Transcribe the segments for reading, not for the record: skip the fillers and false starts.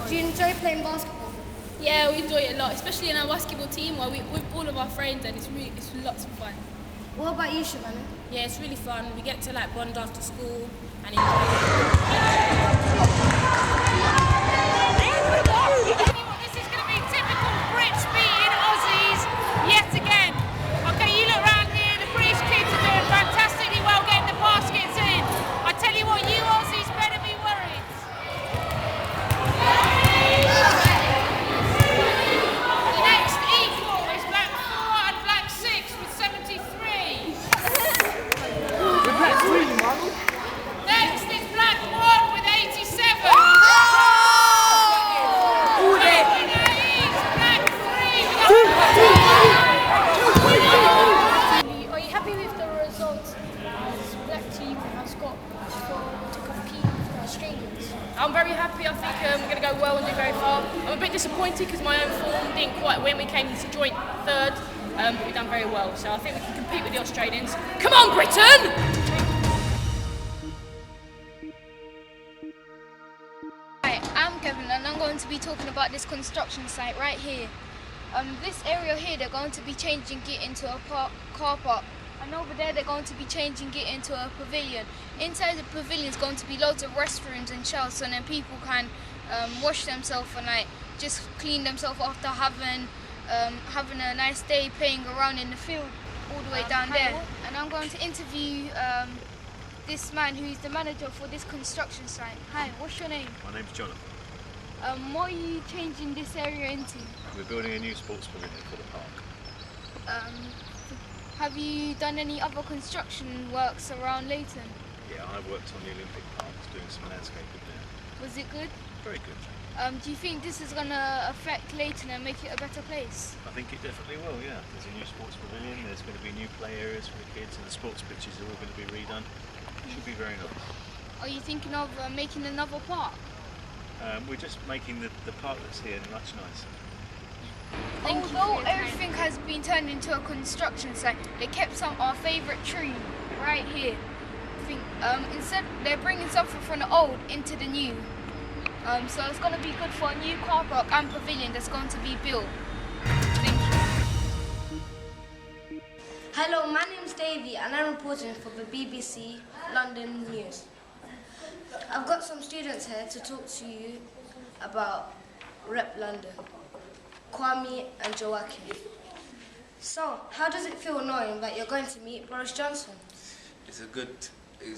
Do you enjoy playing basketball? Yeah, we enjoy it a lot, especially in our basketball team where with all of our friends, and it's lots of fun. What about you, Shavana? Yeah, it's really fun. We get to like bond after school and enjoy it. This is going to be typical Brits beating Aussies yet again. Okay, you look around here, the British kids are doing fantastically well getting the baskets in. I tell you what, you Aussies better be worried. The next equal is Black 4 and Black 6 with 73. Next is Black 1 with 87. Are you happy with the results as Black team has got to compete with the Australians? I'm very happy. I think we're going to go well and do very far. I'm a bit disappointed because my own form didn't quite win. We came to joint third, but we've done very well. So I think we can compete with the Australians. Come on, Britain! Hi, I'm Kevin and I'm going to be talking about this construction site right here. This area here, they're going to be changing it into a car park, and over there they're going to be changing it into a pavilion. Inside the pavilion is going to be loads of restrooms and showers, so then people can wash themselves and like just clean themselves after having a nice day playing around in the field all the way down there. And I'm going to interview this man who's the manager for this construction site. Hi, what's your name? My name's Jonathan. What are you changing this area into? We're building a new sports pavilion for the park. Have you done any other construction works around Leighton? Yeah, I worked on the Olympic Parks doing some landscaping there. Was it good? Very good. Do you think this is going to affect Leighton and make it a better place? I think it definitely will, yeah. There's a new sports pavilion, there's going to be new play areas for the kids, and the sports pitches are all going to be redone. It should be very nice. Are you thinking of making another park? We're just making the park that's here much nicer. Although everything has been turned into a construction site, they kept our favourite tree right here. Instead, they're bringing something from the old into the new. So it's going to be good for a new car park and pavilion that's going to be built. Thank you. Hello, my name's Davey and I'm reporting for the BBC London News. I've got some students here to talk to you about Rep London, Kwame and Joachim. So, how does it feel knowing that you're going to meet Boris Johnson? It's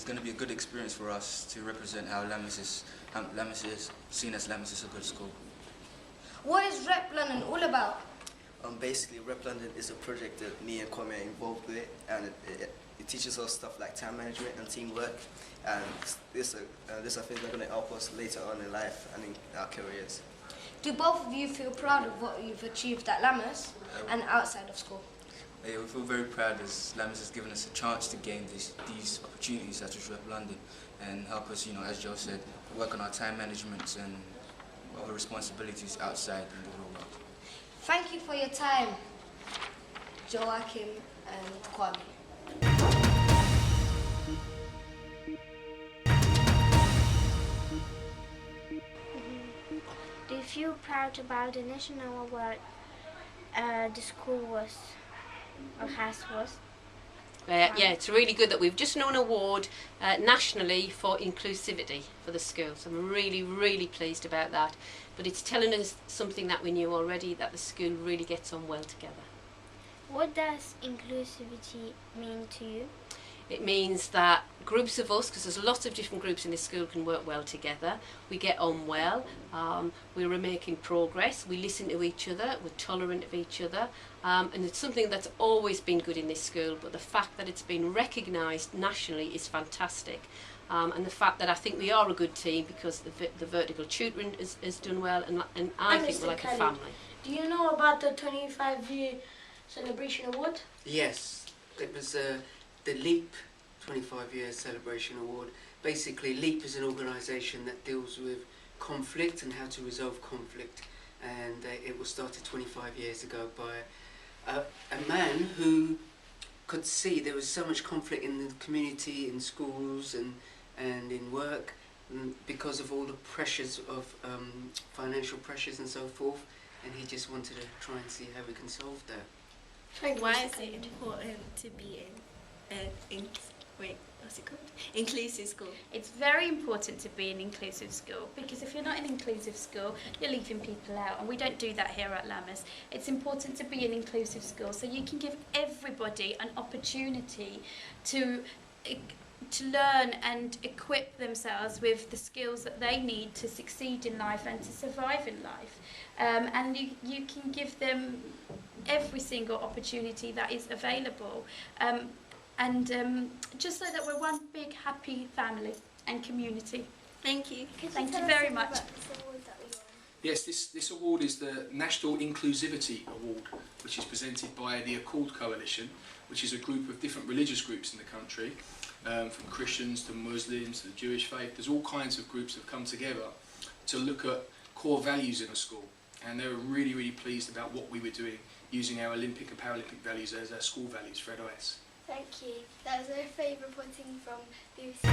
going to be a good experience for us to represent how Lammas is seen as Lammas is a good school. What is Rep London all about? Basically, Rep London is a project that me and Kwame are involved with, and it teaches us stuff like time management and teamwork, and this I think is going to help us later on in life and in our careers. Do both of you feel proud of what you've achieved at Lammas and outside of school? Yeah, we feel very proud as Lammas has given us a chance to gain these opportunities such as Rep London and help us, as Joe said, work on our time management and other responsibilities outside in the real world. Thank you for your time, Joachim and Kwame. Do you feel proud about the national award the school was or has was? Yeah, it's really good that we've just won an award nationally for inclusivity for the school. So I'm really, really pleased about that. But it's telling us something that we knew already, that the school really gets on well together. What does inclusivity mean to you? It means that groups of us, because there's lots of different groups in this school, can work well together. We get on well, we're making progress, we listen to each other, we're tolerant of each other, and it's something that's always been good in this school, but the fact that it's been recognised nationally is fantastic. And the fact that I think we are a good team because the vertical tutoring has done well, and I think we're like a family. Do you know about the 25-year celebration award? Yes, it was the LEAP 25-year celebration award. Basically, LEAP is an organisation that deals with conflict and how to resolve conflict, and it was started 25 years ago by a man who could see there was so much conflict in the community, in schools and in work, because of all the pressures of financial pressures and so forth, and he just wanted to try and see how we can solve that. Why is it important to be inclusive school? It's very important to be an inclusive school, because if you're not an inclusive school, you're leaving people out, and we don't do that here at Lammas. It's important to be an inclusive school so you can give everybody an opportunity to learn and equip themselves with the skills that they need to succeed in life and to survive in life. And you can give them every single opportunity that is available. Just so that we're one big happy family and community. Thank you. Thank you very much. Yes, this award is the National Inclusivity Award, which is presented by the Accord Coalition, which is a group of different religious groups in the country, from Christians to Muslims to the Jewish faith. There's all kinds of groups that have come together to look at core values in a school, and they were really, really pleased about what we were doing, using our Olympic and Paralympic values as our school values for EDOS. Thank you. That was a favourite reporting from BBC.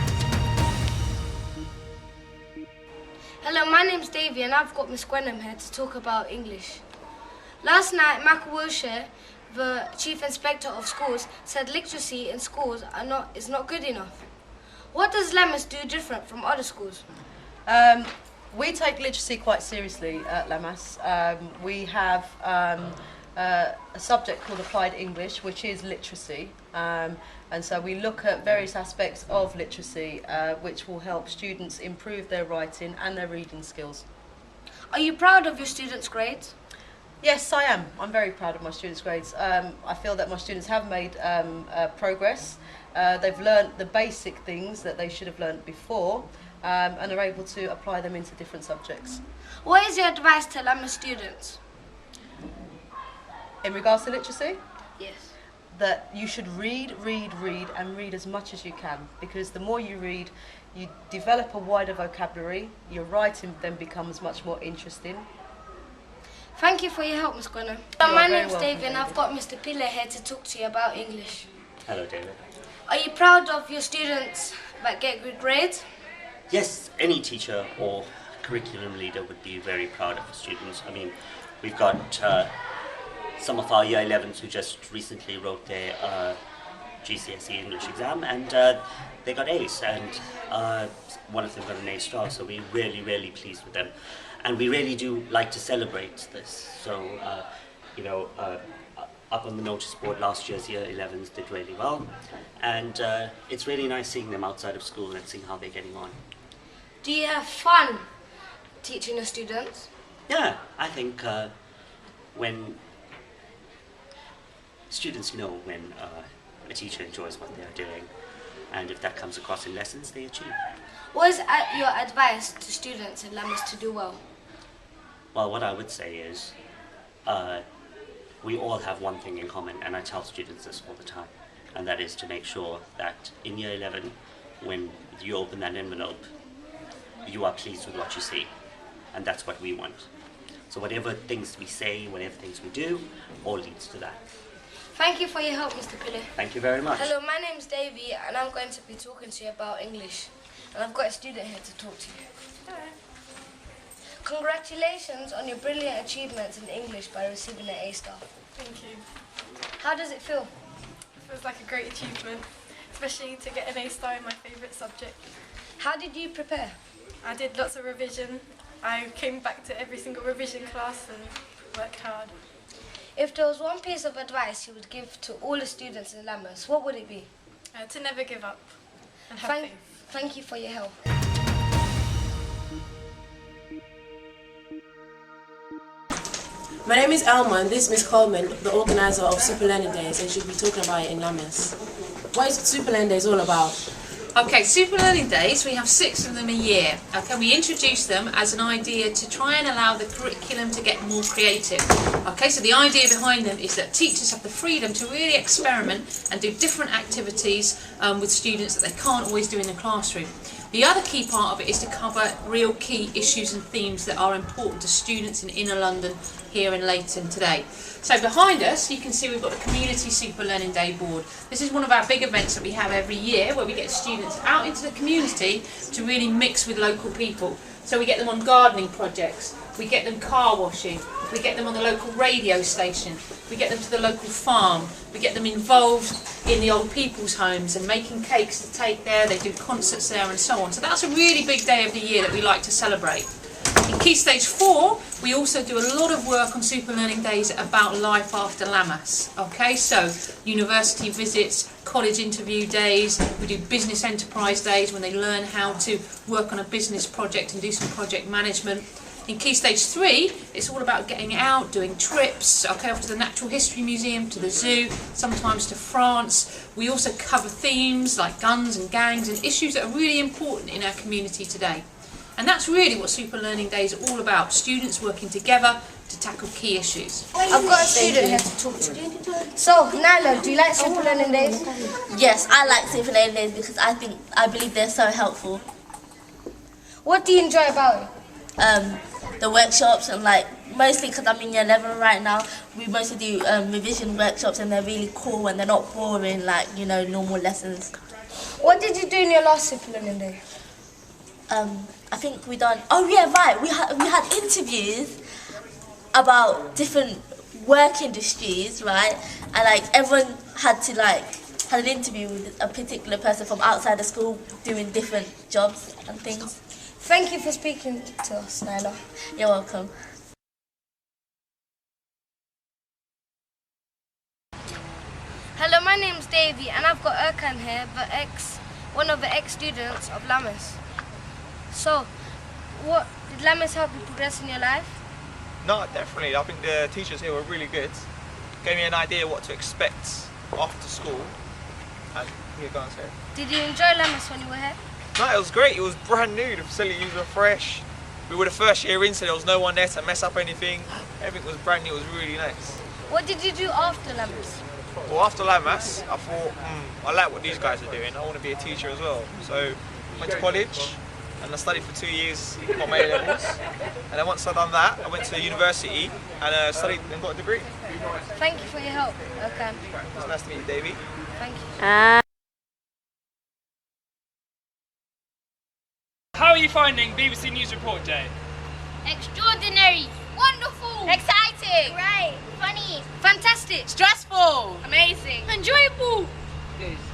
Hello, my name's Davey and I've got Miss Gwenham here to talk about English. Last night, Michael Wilshire, the Chief Inspector of Schools, said literacy in schools is not good enough. What does Lammas do different from other schools? We take literacy quite seriously at Lammas. We have a subject called Applied English, which is literacy. And so we look at various aspects of literacy which will help students improve their writing and their reading skills. Are you proud of your students' grades? Yes, I am. I'm very proud of my students' grades. I feel that my students have made progress. They've learned the basic things that they should have learned before, and are able to apply them into different subjects. What is your advice to Lammas students? In regards to literacy? Yes. That you should read, and read as much as you can, because the more you read, you develop a wider vocabulary, your writing then becomes much more interesting. Thank you for your help, Miss Gwenham. My name's David and I've got Mr. Piller here to talk to you about English. Hello, David. Are you proud of your students that get good grades? Yes, any teacher or curriculum leader would be very proud of the students. I mean, we've got some of our Year 11s who just recently wrote their GCSE English exam, and they got A's, and one of them got an A star, so we're really, really pleased with them. And we really do like to celebrate this. So, up on the notice board, last year's Year 11s did really well, and it's really nice seeing them outside of school and seeing how they're getting on. Do you have fun teaching your students? Yeah, I think when students know when a teacher enjoys what they're doing, and if that comes across in lessons, they achieve. What is your advice to students in Lammas to do well? Well, what I would say is we all have one thing in common, and I tell students this all the time, and that is to make sure that in Year 11, when you open that envelope, you are pleased with what you see, and that's what we want. So whatever things we say, whatever things we do, all leads to that. Thank you for your help, Mr. Piller. Thank you very much. Hello, my name's Davey and I'm going to be talking to you about English. And I've got a student here to talk to you. Hello. Congratulations on your brilliant achievements in English by receiving an A star. Thank you. How does it feel? It feels like a great achievement, especially to get an A star in my favourite subject. How did you prepare? I did lots of revision. I came back to every single revision class and worked hard. If there was one piece of advice you would give to all the students in Lammas, what would it be? To never give up and have faith. Thank you for your help. My name is Elma and this is Miss Coleman, the organiser of Super Learning Days, and she'll be talking about it in Lammas. What is Super Learning Days all about? Okay, Super Learning Days, we have 6 of them a year. Okay, we introduce them as an idea to try and allow the curriculum to get more creative. Okay, so the idea behind them is that teachers have the freedom to really experiment and do different activities with students that they can't always do in the classroom. The other key part of it is to cover real key issues and themes that are important to students in inner London here in Leighton today. So behind us you can see we've got the Community Super Learning Day board. This is one of our big events that we have every year where we get students out into the community to really mix with local people. So we get them on gardening projects, we get them car washing, we get them on the local radio station, we get them to the local farm, we get them involved in the old people's homes and making cakes to take there, they do concerts there and so on. So that's a really big day of the year that we like to celebrate. In Key Stage 4, we also do a lot of work on Super Learning Days about life after Lammas. Okay, so university visits, college interview days, we do business enterprise days when they learn how to work on a business project and do some project management. In Key Stage 3, it's all about getting out, doing trips, okay, off to the Natural History Museum, to the zoo, sometimes to France. We also cover themes like guns and gangs and issues that are really important in our community today. And that's really what Super Learning Days are all about, students working together to tackle key issues. I've got a student here to talk to. So, Nala, do you like Super Learning Days? Yes, I like Super Learning Days because I believe they're so helpful. What do you enjoy about it? The workshops, and like mostly because I'm in year 11 right now, we mostly do revision workshops, and they're really cool and they're not boring like, you know, normal lessons. What did you do in your last Super Learning Day? I think we done. Oh yeah, right. We had interviews about different work industries, right? And like everyone had an interview with a particular person from outside the school doing different jobs and things. Thank you for speaking to us, Nyla. You're welcome. Hello, my name's Davey, and I've got Erkan here, one of the ex-students of Lammas. So, did Lammas help you progress in your life? No, definitely. I think the teachers here were really good. Gave me an idea what to expect after school. And here goes here. Did you enjoy Lammas when you were here? No, it was great. It was brand new. The facilities were fresh. We were the first year in, so there was no one there to mess up anything. Everything was brand new. It was really nice. What did you do after Lammas? Well, after Lammas, I thought, I like what these guys are doing. I want to be a teacher as well. So I went to college and I studied for 2 years, got my A-levels. And then once I'd done that, I went to university and studied and got a degree. Thank you for your help, Erkan. It's nice to meet you, Davey. Thank you. How are you finding BBC News Report Day? Extraordinary. Wonderful. Exciting. Great. Funny. Fantastic. Stressful. Amazing. Enjoyable.